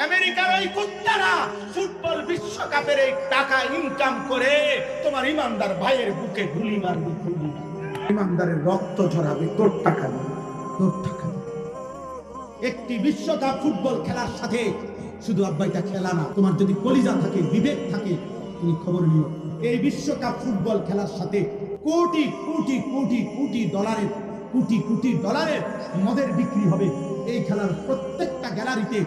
আমেরিকার ওই কুত্তারা ফুটবল বিশ্বকাপের এই টাকা ইনকাম করে তোমার ইমানদার ভাইয়ের বুকে গুলি মারবে, গুলি মারবে। ইমানদারের রক্ত ঝরাবে তোর টাকা দিয়ে, তোর টাকা দিয়ে। একটি বিশ্বকাপ ফুটবল খেলার সাথে শুধু আব্বাইটা খেলা না, তোমার যদি কলিজা থাকে, বিবেক থাকে, তুমি খবর নিও। এই বিশ্বকাপ ফুটবল খেলার সাথে কোটি কোটি কোটি কোটি ডলারের, কোটি কোটি ডলারের মদের বিক্রি হবে। এই খেলার প্রত্যেকটা গ্যালারিতে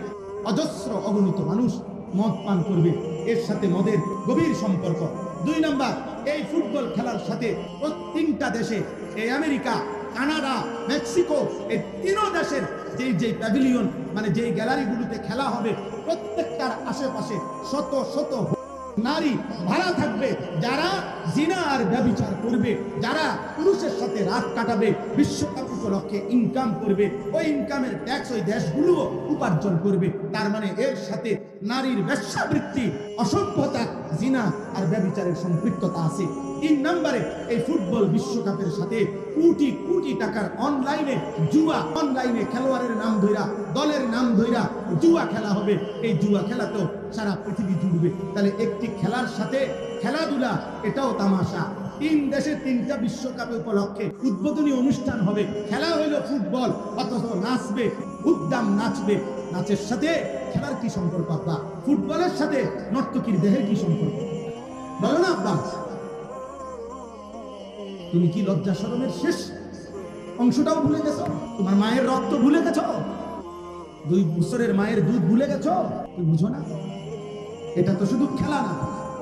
অজস্র অগণিত মানুষ মদ পান করবে। এর সাথে মদের গভীর সম্পর্ক। 2 নাম্বার, এই ফুটবল খেলার সাথে প্রত্যেকটা দেশে, এই আমেরিকা, কানাডা, মেক্সিকো, এই 3 দেশের যেই প্যাভিলিয়ন মানে যেই গ্যালারিগুলোতে খেলা হবে, প্রত্যেকটার আশেপাশে শত শত নারী ভাড়া থাকবে, যারা জিনা আর ব্যভিচার করবে, যারা পুরুষের সাথে রাত কাটাবে, বিশ্বকাপ উপলক্ষে ইনকাম করবে। ওই ইনকামের ট্যাক্স ওই দেশগুলো উপার্জন করবে। তার মানে এর সাথে নারীর বেশ্যাবৃত্তি, অসভ্যতা, জিনা আর ব্যভিচারের সম্পৃক্ততা আছে। 3 নম্বরে, এই ফুটবল বিশ্বকাপের সাথে কোটি কোটি টাকার অনলাইনে জুয়া, অনলাইনে খেলোয়াড়ের নাম ধইরা, দলের নাম ধইরা জুয়া খেলা হবে। এই জুয়া খেলা তো সারা পৃথিবী জুড়বে। তাহলে একটি খেলার সাথে খেলাধুলা, এটাও তামাশা। 3 দেশে 3টা বিশ্বকাপ উপলক্ষে উদ্বোধনী অনুষ্ঠান হবে। খেলা হইলো ফুটবল, অথচ নাচবে, উদ্দাম নাচবে। নাচের সাথে খেলার কি সম্পর্ক আব্বা? ফুটবলের সাথে নর্তকীর দেহের কি সম্পর্ক? বলো না আব্বা। তুমি কি লজ্জা শরমের শেষ অংশটাও ভুলে গেছো? তোমার মায়ের রক্ত ভুলে গেছো? 2 বছরের মায়ের দুধ ভুলে গেছো? তুমি বুঝো না? এটা তো শুধু খেলা না,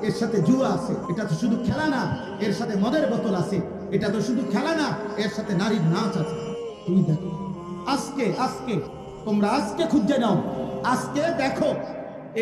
এর সাথে জুয়া আছে। এটা তো শুধু খেলা না, এর সাথে মদের বোতল আছে। এটা তো শুধু খেলা না, এর সাথে নারীর নাচ আছে। তুমি দেখো, আজকে তোমরা আজকে খুঁজে নাও, আজকে দেখো,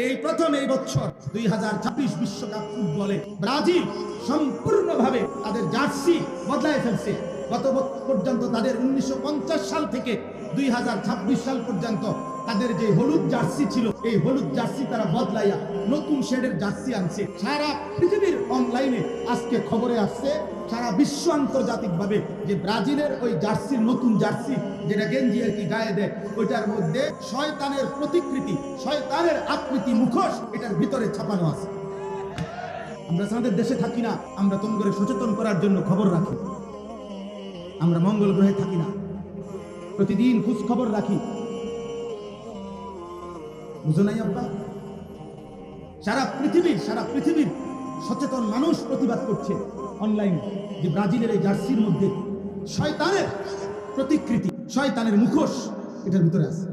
এই প্রথম এই বছর 2026 বিশ্বকাপ ফুটবলে ব্রাজিল সম্পূর্ণভাবে তাদের জার্সি বদলায় ফেলছে। গত পর্যন্ত তাদের 1950 সাল থেকে 2026 সাল পর্যন্ত তাদের যে হলুদ জার্সি ছিল, এই হলুদ জার্সি তারা বদলাইয়া নতুন শেডের জার্সি আনছে। সারা পৃথিবীর অনলাইনে আজকে খবরে আসছে, সারা বিশ্ব আন্তর্জাতিক ভাবে, যে ব্রাজিলের ওই জার্সির, নতুন জার্সি যেটা গেঞ্জি আর কি গায়ে দেয়, ওইটার মধ্যে শয়তানের প্রতিকৃতি, শয়তানের আকৃতি, মুখোশ এটার ভিতরে ছাপানো আছে। আমরা আমাদের দেশে থাকি না, আমরা তোমাদের সচেতন করার জন্য খবর রাখি। আমরা মঙ্গল গ্রহে থাকি না, প্রতিদিন খোঁজ খবর রাখি। বুঝো নাই আব্বা? সারা পৃথিবীর সচেতন মানুষ প্রতিবাদ করছে অনলাইনে, যে ব্রাজিলের এই জার্সির মধ্যে শয়তানের প্রতিকৃতি, শয়তানের মুখোশ এটার ভিতরে আছে।